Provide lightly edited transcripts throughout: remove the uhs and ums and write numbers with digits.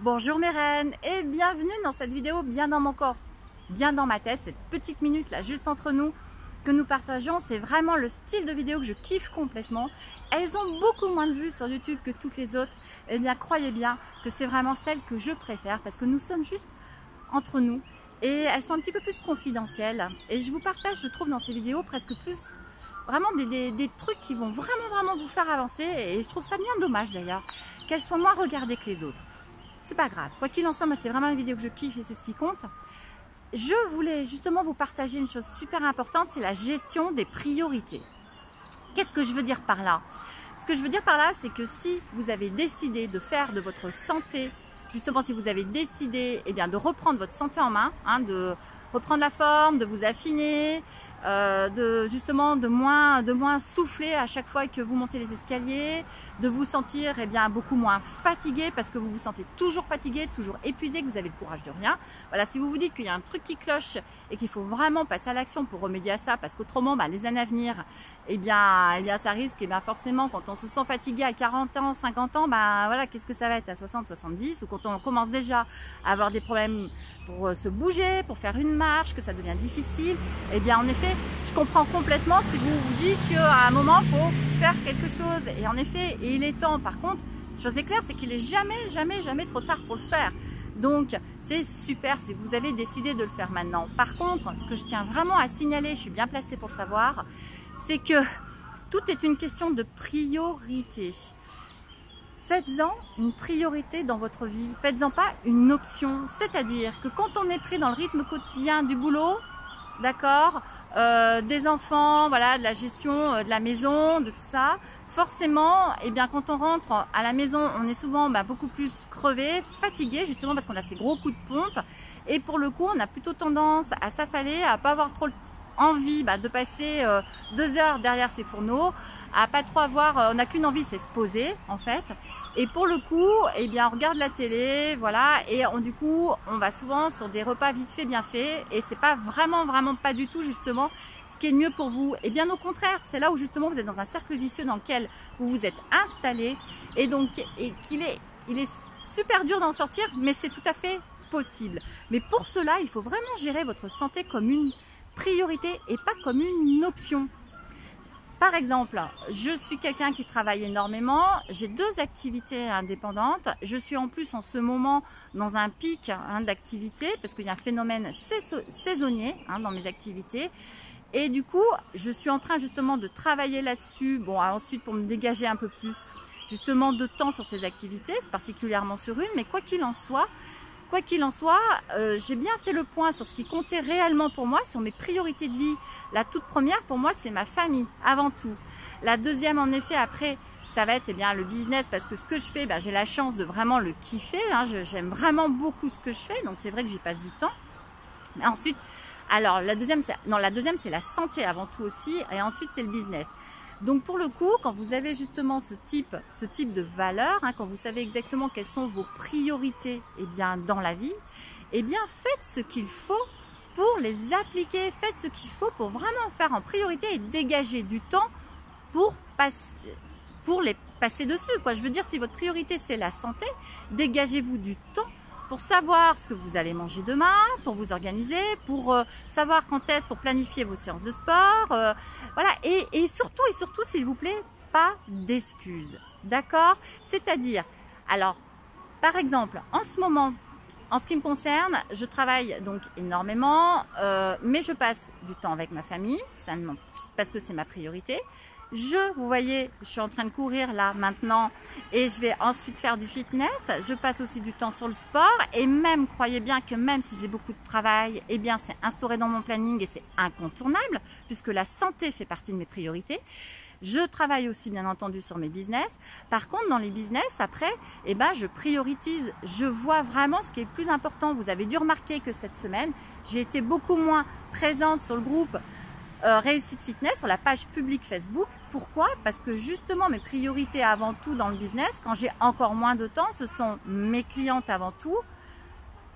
Bonjour mes reines et bienvenue dans cette vidéo bien dans mon corps, bien dans ma tête, cette petite minute là juste entre nous que nous partageons. C'est vraiment le style de vidéo que je kiffe complètement. Elles ont beaucoup moins de vues sur YouTube que toutes les autres. Eh bien croyez bien que c'est vraiment celle que je préfère parce que nous sommes juste entre nous et elles sont un petit peu plus confidentielles. Et je vous partage, je trouve dans ces vidéos presque plus vraiment des trucs qui vont vraiment vous faire avancer. Et je trouve ça bien dommage d'ailleurs qu'elles soient moins regardées que les autres. C'est pas grave, quoi qu'il en soit, c'est vraiment la vidéo que je kiffe et c'est ce qui compte. Je voulais justement vous partager une chose super importante, c'est la gestion des priorités. Qu'est-ce que je veux dire par là? Ce que je veux dire par là, c'est que si vous avez décidé de faire de votre santé, justement si vous avez décidé de reprendre votre santé en main, de reprendre la forme, de vous affiner, de moins souffler à chaque fois que vous montez les escaliers, de vous sentir beaucoup moins fatigué parce que vous vous sentez toujours fatigué, toujours épuisé, que vous avez le courage de rien. Voilà, si vous vous dites qu'il y a un truc qui cloche et qu'il faut vraiment passer à l'action pour remédier à ça, parce qu'autrement les années à venir, ça risque forcément quand on se sent fatigué à 40 ans, 50 ans, voilà, qu'est-ce que ça va être à 60, 70 ou quand on commence déjà à avoir des problèmes pour se bouger, pour faire une marche, que ça devient difficile, en effet, je comprends complètement si vous vous dites qu'à un moment, il faut faire quelque chose. Et en effet, il est temps. Par contre, une chose est claire, c'est qu'il est jamais trop tard pour le faire. Donc, c'est super si vous avez décidé de le faire maintenant. Par contre, ce que je tiens vraiment à signaler, je suis bien placée pour le savoir, c'est que tout est une question de priorité. Faites-en une priorité dans votre vie, faites-en pas une option. C'est-à-dire que quand on est pris dans le rythme quotidien du boulot, d'accord, des enfants, voilà, de la gestion de la maison, de tout ça, forcément, quand on rentre à la maison, on est souvent beaucoup plus crevé, fatigué, justement parce qu'on a ces gros coups de pompe. Et pour le coup, on a plutôt tendance à s'affaler, à pas avoir trop envie de passer 2 heures derrière ces fourneaux, à pas trop avoir, on n'a qu'une envie, c'est se poser en fait. Et pour le coup, on regarde la télé, voilà, et du coup, on va souvent sur des repas vite fait, bien fait, et c'est pas vraiment pas du tout justement ce qui est mieux pour vous. Et bien au contraire, c'est là où justement vous êtes dans un cercle vicieux dans lequel vous vous êtes installé, et il est super dur d'en sortir, mais c'est tout à fait possible. Mais pour cela, il faut vraiment gérer votre santé comme une priorité et pas comme une option. Par exemple, je suis quelqu'un qui travaille énormément, j'ai 2 activités indépendantes, je suis en plus en ce moment dans un pic d'activité parce qu'il y a un phénomène saisonnier dans mes activités et du coup je suis en train justement de travailler là-dessus, ensuite pour me dégager un peu plus justement de temps sur ces activités, particulièrement sur une, mais quoi qu'il en soit, j'ai bien fait le point sur ce qui comptait réellement pour moi, sur mes priorités de vie. La toute première, pour moi, c'est ma famille, avant tout. La deuxième, en effet, après, ça va être le business, parce que ce que je fais, j'ai la chance de vraiment le kiffer. J'aime vraiment beaucoup ce que je fais, donc c'est vrai que j'y passe du temps. Mais ensuite, alors, la deuxième, c'est la santé avant tout aussi, et ensuite, c'est le business. Donc pour le coup, quand vous avez justement ce type de valeurs, quand vous savez exactement quelles sont vos priorités dans la vie, faites ce qu'il faut pour les appliquer, faites ce qu'il faut pour vraiment faire en priorité et dégager du temps pour les passer dessus. Je veux dire, si votre priorité c'est la santé, dégagez-vous du temps pour savoir ce que vous allez manger demain, pour vous organiser, pour savoir quand est-ce, pour planifier vos séances de sport, voilà, et surtout, s'il vous plaît, pas d'excuses, d'accord? C'est-à-dire, alors, par exemple, en ce moment, en ce qui me concerne, je travaille donc énormément, mais je passe du temps avec ma famille, parce que c'est ma priorité. Vous voyez, je suis en train de courir là maintenant et je vais ensuite faire du fitness. Je passe aussi du temps sur le sport et même, croyez bien que même si j'ai beaucoup de travail, c'est instauré dans mon planning et c'est incontournable puisque la santé fait partie de mes priorités. Je travaille aussi bien entendu sur mes business. Par contre, dans les business, après, je priorise. Je vois vraiment ce qui est le plus important. Vous avez dû remarquer que cette semaine, j'ai été beaucoup moins présente sur le groupe Réussite Fitness, sur la page publique Facebook. Pourquoi? Parce que justement mes priorités avant tout dans le business, quand j'ai encore moins de temps, ce sont mes clientes avant tout.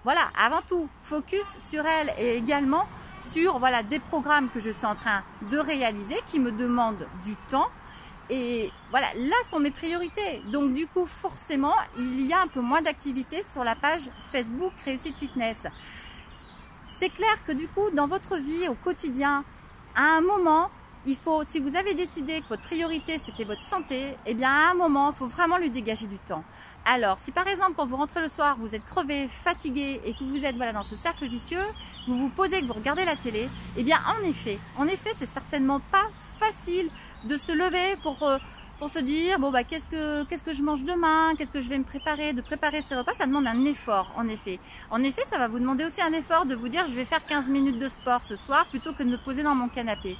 Voilà, avant tout, focus sur elles et également sur des programmes que je suis en train de réaliser qui me demandent du temps Et voilà, là sont mes priorités. Donc du coup, forcément, il y a un peu moins d'activité sur la page Facebook Réussite Fitness. C'est clair que du coup, dans votre vie, au quotidien, à un moment, il faut, si vous avez décidé que votre priorité c'était votre santé, eh bien à un moment, il faut vraiment lui dégager du temps. Alors, si par exemple, quand vous rentrez le soir, vous êtes crevé, fatigué et que vous êtes voilà, dans ce cercle vicieux, vous vous posez, que vous regardez la télé, eh bien en effet, c'est certainement pas facile de se lever pour se dire bon bah qu'est-ce que je mange demain, qu'est-ce que je vais me préparer, de préparer ces repas, ça demande un effort en effet. En effet, ça va vous demander aussi un effort de vous dire je vais faire 15 minutes de sport ce soir plutôt que de me poser dans mon canapé.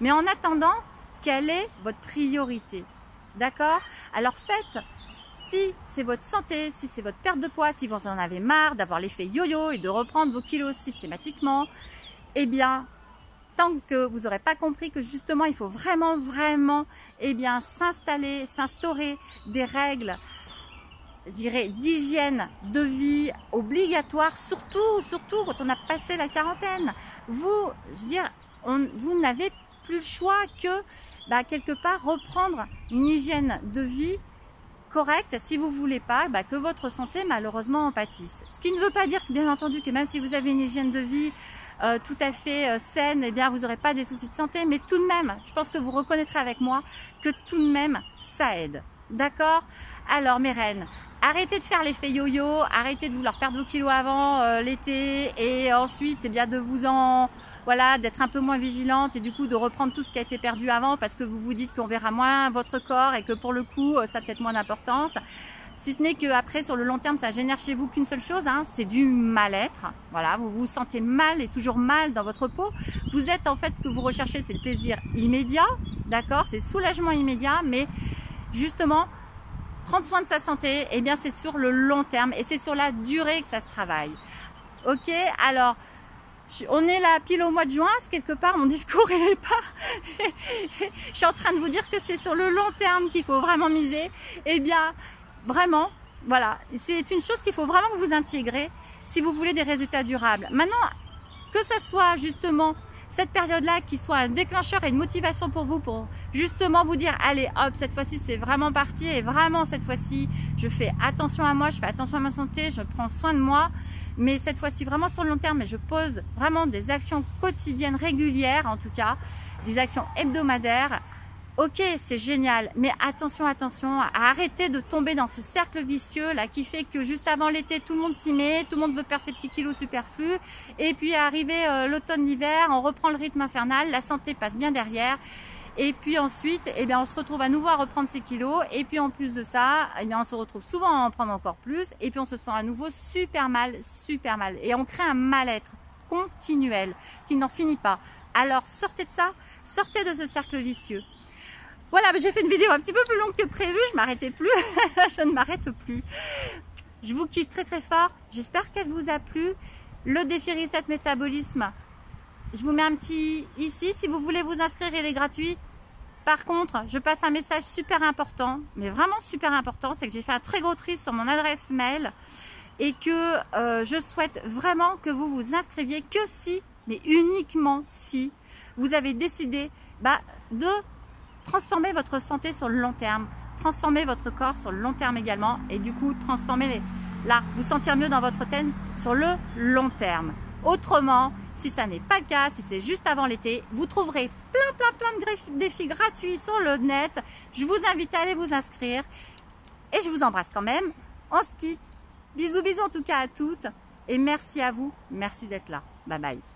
Mais en attendant, quelle est votre priorité? D'accord? Alors faites, si c'est votre santé, si c'est votre perte de poids, si vous en avez marre d'avoir l'effet yo-yo et de reprendre vos kilos systématiquement, eh bien, tant que vous n'aurez pas compris que justement, il faut vraiment, eh bien, s'instaurer des règles, je dirais, d'hygiène de vie obligatoire, surtout quand on a passé la quarantaine. Vous, je veux dire, vous n'avez plus le choix que quelque part reprendre une hygiène de vie correcte si vous voulez pas que votre santé malheureusement en pâtisse. Ce qui ne veut pas dire que bien entendu que même si vous avez une hygiène de vie tout à fait saine, eh bien vous n'aurez pas des soucis de santé, mais tout de même, je pense que vous reconnaîtrez avec moi que tout de même ça aide. D'accord? Alors mes reines, arrêtez de faire l'effet yo-yo, arrêtez de vouloir perdre vos kilos avant l'été et ensuite eh bien d'être un peu moins vigilante et du coup de reprendre tout ce qui a été perdu avant parce que vous vous dites qu'on verra moins votre corps et que pour le coup ça a peut-être moins d'importance. Si ce n'est qu'après sur le long terme ça génère chez vous qu'une seule chose, c'est du mal-être. Voilà, vous vous sentez mal et toujours mal dans votre peau. Vous êtes en fait, ce que vous recherchez c'est le plaisir immédiat, d'accord, c'est soulagement immédiat, mais justement prendre soin de sa santé, eh bien c'est sur le long terme et c'est sur la durée que ça se travaille. Ok, alors on est là pile au mois de juin, quelque part mon discours il est pas je suis en train de vous dire que c'est sur le long terme qu'il faut vraiment miser. Eh bien vraiment, voilà, c'est une chose qu'il faut vraiment que vous intégrez si vous voulez des résultats durables. Maintenant, que ce soit justement cette période-là qui soit un déclencheur et une motivation pour vous, pour justement vous dire allez hop, cette fois-ci c'est vraiment parti et vraiment cette fois-ci je fais attention à moi, je fais attention à ma santé, je prends soin de moi, mais cette fois-ci vraiment sur le long terme, et je pose vraiment des actions quotidiennes régulières, en tout cas des actions hebdomadaires. Ok, c'est génial, mais attention à arrêter de tomber dans ce cercle vicieux là qui fait que juste avant l'été, tout le monde s'y met, tout le monde veut perdre ses petits kilos superflus et puis arrivé l'automne, l'hiver, on reprend le rythme infernal, la santé passe bien derrière et puis ensuite, eh bien, on se retrouve à nouveau à reprendre ses kilos et puis en plus de ça, eh bien, on se retrouve souvent à en prendre encore plus et puis on se sent à nouveau super mal et on crée un mal-être continuel qui n'en finit pas. Alors sortez de ça, sortez de ce cercle vicieux. Voilà, j'ai fait une vidéo un petit peu plus longue que prévu, je m'arrêtais plus, je ne m'arrête plus. Je vous kiffe très fort, j'espère qu'elle vous a plu. Le défi Reset Métabolisme, je vous mets un petit ici, si vous voulez vous inscrire, il est gratuit. Par contre, je passe un message super important, mais vraiment super important, c'est que j'ai fait un très gros tri sur mon adresse mail et que je souhaite vraiment que vous vous inscriviez que si, mais uniquement si, vous avez décidé de transformer votre santé sur le long terme, transformer votre corps sur le long terme également et du coup vous sentir mieux dans votre tête sur le long terme. Autrement, si ça n'est pas le cas, si c'est juste avant l'été, vous trouverez plein de défis gratuits sur le net. Je vous invite à aller vous inscrire et je vous embrasse quand même. On se quitte. Bisous en tout cas à toutes et merci à vous, merci d'être là. Bye bye.